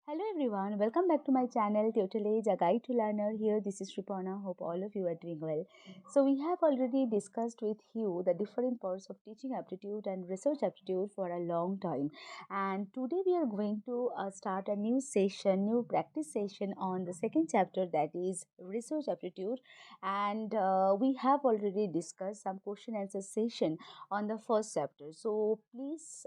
Hello everyone, welcome back to my channel Total Age, a guide to learner. Here, this is Sriparna. Hope all of you are doing well. So we have already discussed with you the different parts of teaching aptitude and research aptitude for a long time. And today we are going to start a new session, new practice session on the second chapter, that is research aptitude. And we have already discussed some question answer session on the first chapter. So please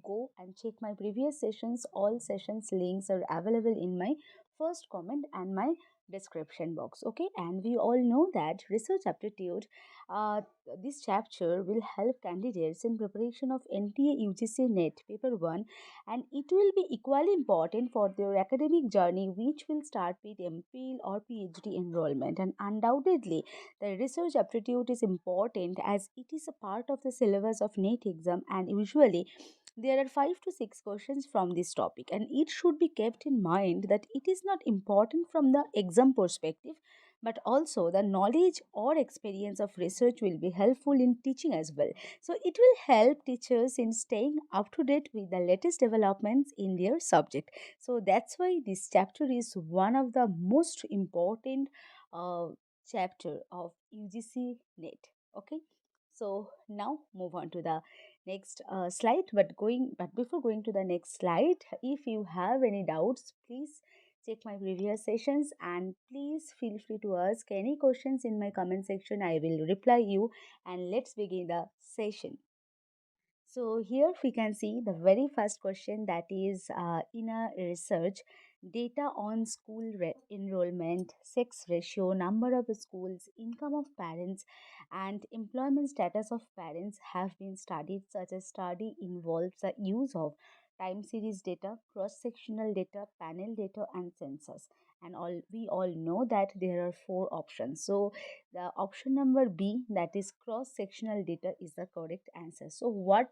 go and check my previous sessions. All sessions links are available in my first comment and my description box. Okay, and we all know that research aptitude, uh, this chapter will help candidates in preparation of NTA UGC Net paper 1, and it will be equally important for their academic journey, which will start with MPhil or PhD enrollment. And undoubtedly the research aptitude is important as it is a part of the syllabus of NET exam, and usually there are 5 to 6 questions from this topic, and it should be kept in mind that it is not important from the exam perspective, but also the knowledge or experience of research will be helpful in teaching as well. So it will help teachers in staying up to date with the latest developments in their subject. So that's why this chapter is one of the most important uh, chapter of UGC Net. Okay, so now move on to the next slide. But before going to the next slide, if you have any doubts, please check my previous sessions, and please feel free to ask any questions in my comment section. I will reply you, and let's begin the session. So here we can see the very first question, that is in a research, data on school enrollment, sex ratio, number of schools, income of parents, and employment status of parents have been studied. Such a study involves the use of time series data, cross-sectional data, panel data, and census. And all we all know that there are four options. So the option number B, that is cross-sectional data, is the correct answer. So what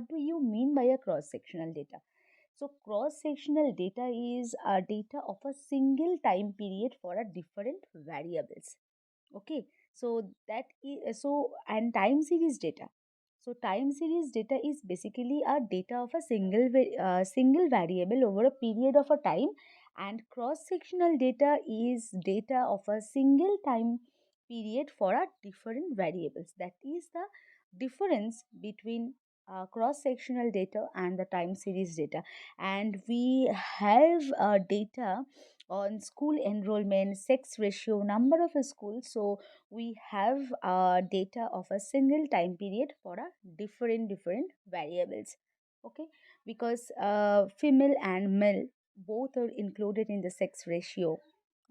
do you mean by a cross-sectional data? So cross-sectional data is a data of a single time period for a different variables. Okay, so and time series data. So time series data is basically a data of a single variable over a period of a time, and cross-sectional data is data of a single time period for a different variables. That is the difference between cross-sectional data and the time series data. And we have data on school enrollment, sex ratio, number of schools. So we have data of a single time period for a different variables. Okay, because female and male both are included in the sex ratio.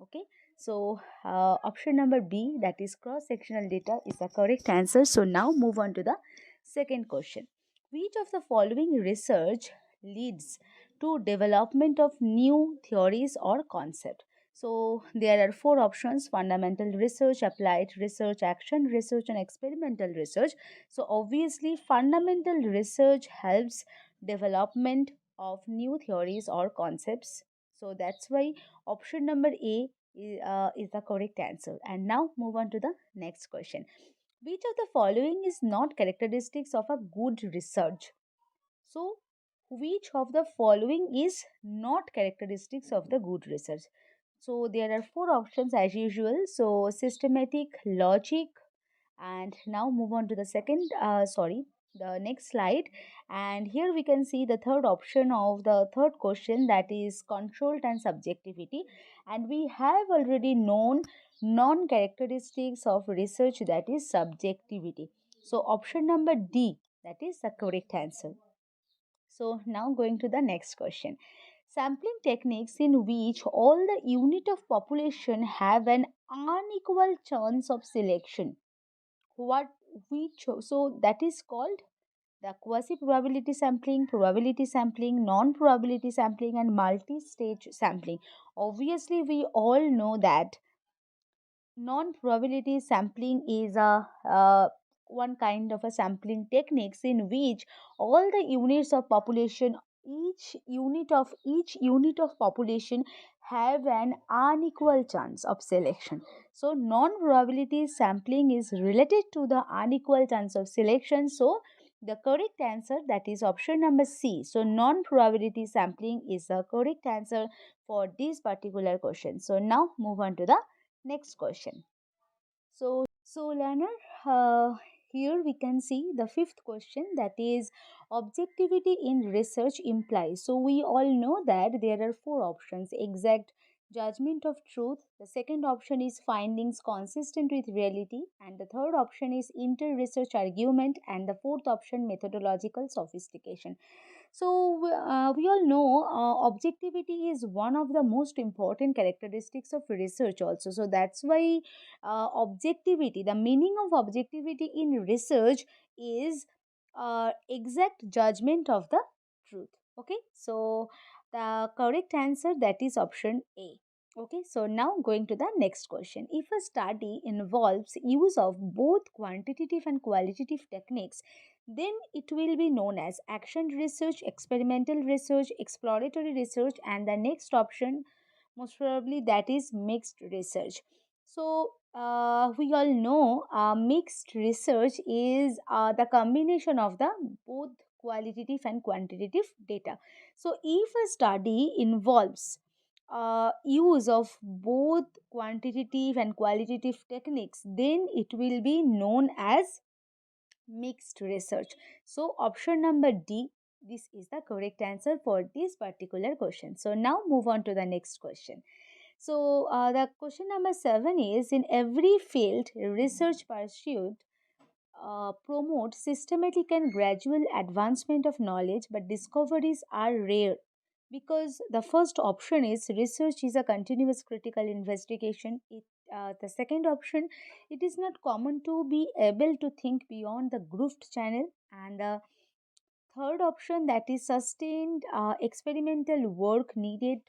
Okay, so option number B, that is cross sectional data, is the correct answer. So now move on to the second question. Which of the following research leads to development of new theories or concept? So there are four options: fundamental research, applied research, action research, and experimental research. So obviously fundamental research helps development of new theories or concepts. So that's why option number A is the correct answer. And now move on to the next question. Which of the following is not characteristics of a good research? So, which of the following is not characteristics of the good research? So, there are four options as usual. So, systematic, logic, and now move on to the the next slide. And here we can see the third option of the third question, that is controlled and subjectivity. And we have already known non characteristics of research, that is subjectivity. So, option number D, that is the correct answer. So now going to the next question. Sampling techniques in which all the unit of population have an unequal chance of selection. What we chose, so that is called the quasi probability sampling, non probability sampling, and multi stage sampling. Obviously we all know that non-probability sampling is a one kind of a sampling techniques in which all the units of population, each unit of population have an unequal chance of selection. So non-probability sampling is related to the unequal chance of selection. So the correct answer, that is option number C. So non-probability sampling is the correct answer for this particular question. So now move on to the next question. So learner, here we can see the fifth question, that is objectivity in research implies. So we all know that there are four options: exact, judgment of truth. The second option is findings consistent with reality, and the third option is inter-research argument, and the fourth option methodological sophistication. So we all know objectivity is one of the most important characteristics of research also. So that's why objectivity, the meaning of objectivity in research is exact judgment of the truth. Okay, so the correct answer, that is option A. Okay, so now going to the next question. If a study involves use of both quantitative and qualitative techniques, then it will be known as action research, experimental research, exploratory research, and the next option, most probably, that is mixed research. So we all know mixed research is the combination of the both qualitative and quantitative data. So if a study involves use of both quantitative and qualitative techniques, then it will be known as mixed research. So option number D, this is the correct answer for this particular question. So now move on to the next question. So the question number 7 is, in every field research pursuit promote systematic and gradual advancement of knowledge, but discoveries are rare. Because the first option is research is a continuous critical investigation. The second option, it is not common to be able to think beyond the grooved channel, and the third option, that is sustained experimental work needed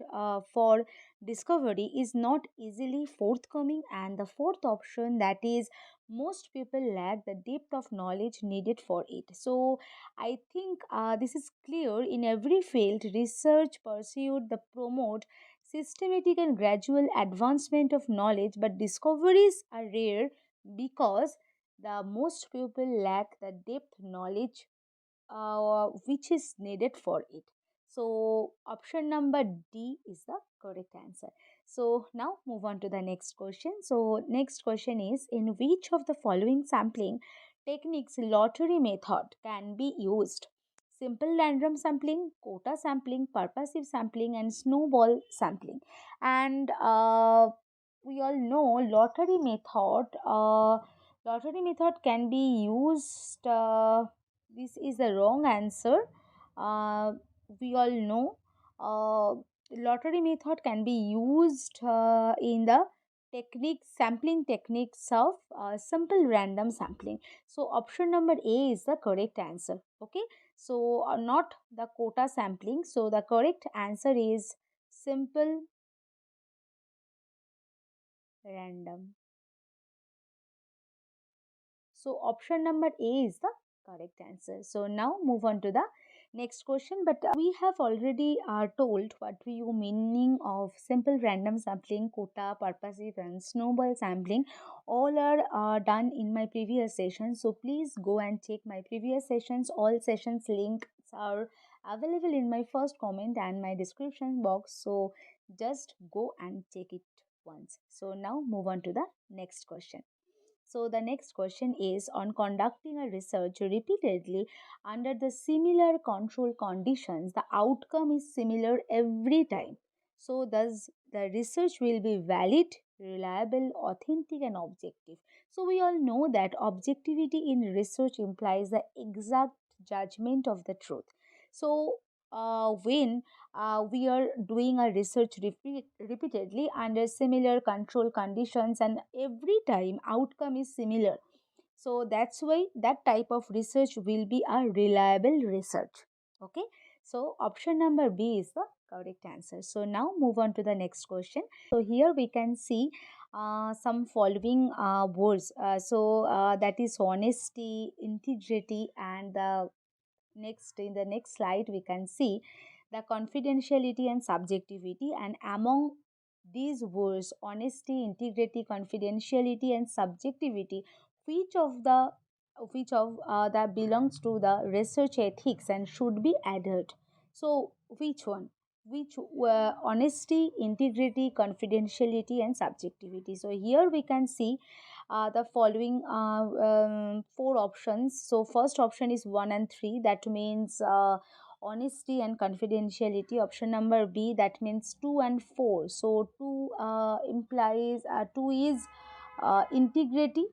for discovery is not easily forthcoming, and the fourth option, that is most people lack the depth of knowledge needed for it. So I think this is clear. In every field research pursued the promote systematic and gradual advancement of knowledge, but discoveries are rare because the most people lack the depth knowledge which is needed for it. So option number D is the correct answer. So now move on to the next question. So next question is, in which of the following sampling techniques lottery method can be used? Simple random sampling, quota sampling, purposive sampling, and snowball sampling. And we all know lottery method can be used. This is the wrong answer. Uh, we all know lottery method can be used in the sampling techniques of simple random sampling. So option number A is the correct answer. Okay, so not the quota sampling. So the correct answer is simple random. So option number A is the correct answer. So now move on to the next question. But we have already told what we meaning of simple random sampling, quota, purposive, and snowball sampling. All are done in my previous session. So please go and check my previous sessions. All sessions links are available in my first comment and my description box. So just go and check it once. So now move on to the next question. So the next question is, on conducting a research repeatedly under the similar control conditions, the outcome is similar every time. So thus the research will be valid, reliable, authentic, and objective. So we all know that objectivity in research implies the exact judgment of the truth. So when we are doing a research repeatedly under similar control conditions, and every time outcome is similar, so that's why that type of research will be a reliable research. Okay, so option number B is the correct answer. So now move on to the next question. So here we can see some following words. That is honesty, integrity, and the next, in the next slide we can see the confidentiality and subjectivity. And among these words, honesty, integrity, confidentiality, and subjectivity, which of the which of that belongs to the research ethics and should be adhered. So which one? Which honesty, integrity, confidentiality, and subjectivity. So here we can see the following four options. So first option is 1 and 3, that means honesty and confidentiality. Option number B, that means 2 and 4. So 2 implies 2 is integrity.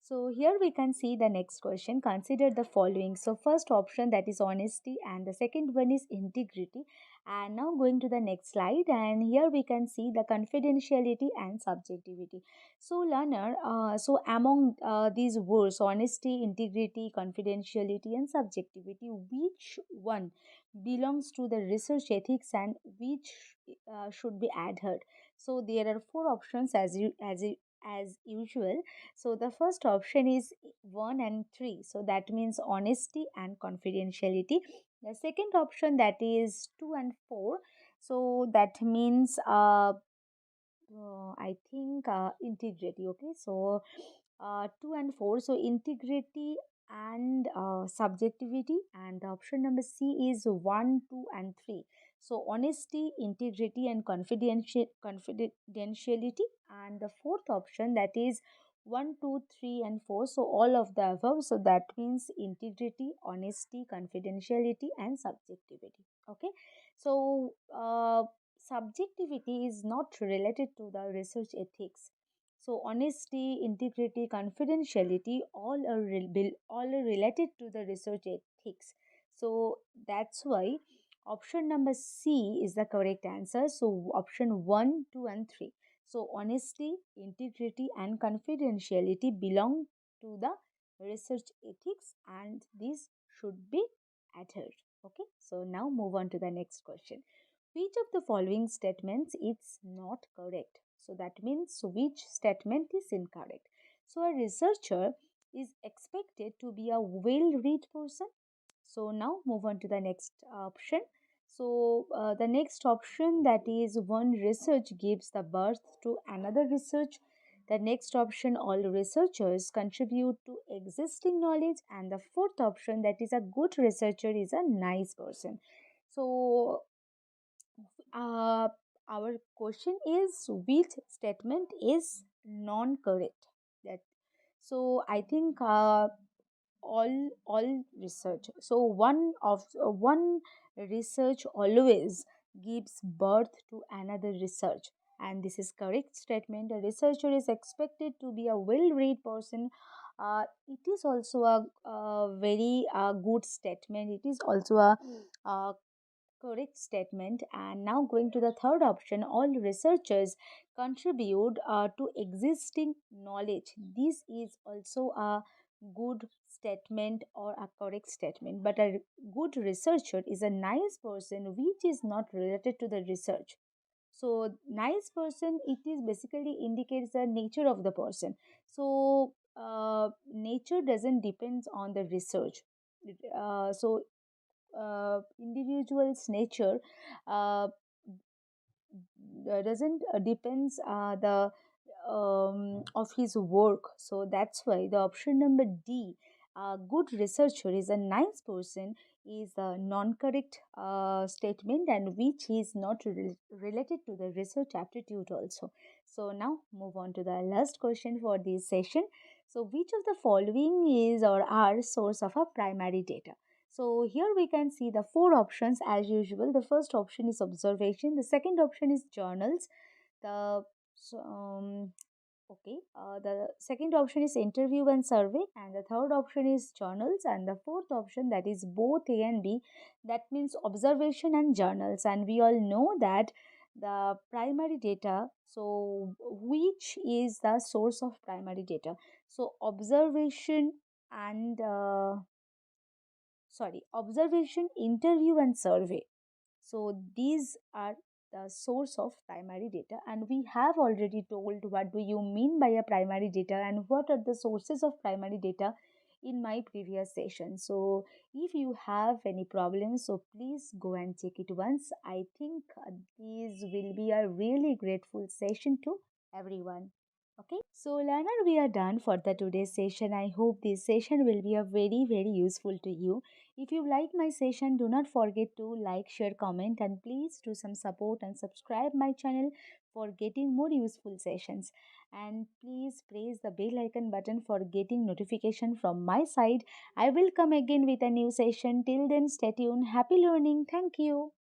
So here we can see the next question. Consider the following. So first option, that is honesty, and the second one is integrity. And now going to the next slide, and here we can see the confidentiality and subjectivity. So learner, so among these words, honesty, integrity, confidentiality, and subjectivity, which one belongs to the research ethics and which should be adhered? So there are four options as usual. So the first option is 1 and 3. So that means honesty and confidentiality. The second option, that is 2 and 4. So that means I think integrity. Okay, so 2 and 4. So integrity and subjectivity. And the option number C is 1, 2, and 3. So honesty, integrity, and confidentiality. And the fourth option, that is 1, 2, 3, and 4. So all of the above. So that means integrity, honesty, confidentiality, and subjectivity. Okay, so subjectivity is not related to the research ethics. So honesty, integrity, confidentiality, all are related to the research ethics. So that's why option number C is the correct answer. So option 1, 2, and 3. So honesty, integrity, and confidentiality belong to the research ethics, and these should be adhered. Okay, so now move on to the next question. Which of the following statements is not correct? So that means which statement is incorrect. So a researcher is expected to be a well-read person. So now move on to the next option. So the next option, that is one research gives the birth to another research. The next option, all researchers contribute to existing knowledge. And the fourth option, that is a good researcher is a nice person. So uh, our question is which statement is non-correct? That so I think all research. So one research always gives birth to another research, and this is correct statement. A researcher is expected to be a well-read person. It is also a very good statement. It is also a correct statement. And now going to the third option, all researchers contribute to existing knowledge. This is also a good statement or a correct statement. But a good researcher is a nice person, which is not related to the research. So nice person, it is basically indicates the nature of the person. So nature doesn't depends on the research. So individual's nature uh, doesn't depends the of his work. So that's why the option number D, a good researcher is a nice person, is a non-correct statement, and which is not related to the research aptitude also. So now move on to the last question for this session. So which of the following is or are source of a primary data? So here we can see the four options as usual. The first option is observation. The second option is journals. The so, the second option is interview and survey, and the third option is journals, and the fourth option, that is both A and B, that means observation and journals. And we all know that the primary data. So which is the source of primary data? So observation and observation, interview, and survey. So these are the source of primary data, and we have already told what do you mean by a primary data and what are the sources of primary data in my previous session. So if you have any problems, so please go and check it once. I think this will be a really grateful session to everyone. Okay, so learner, we are done for the today's session. I hope this session will be a very useful to you. If you like my session, do not forget to like, share, comment, and please do some support and subscribe my channel for getting more useful sessions. And please press the bell icon button for getting notification from my side. I will come again with a new session. Till then, stay tuned. Happy learning. Thank you.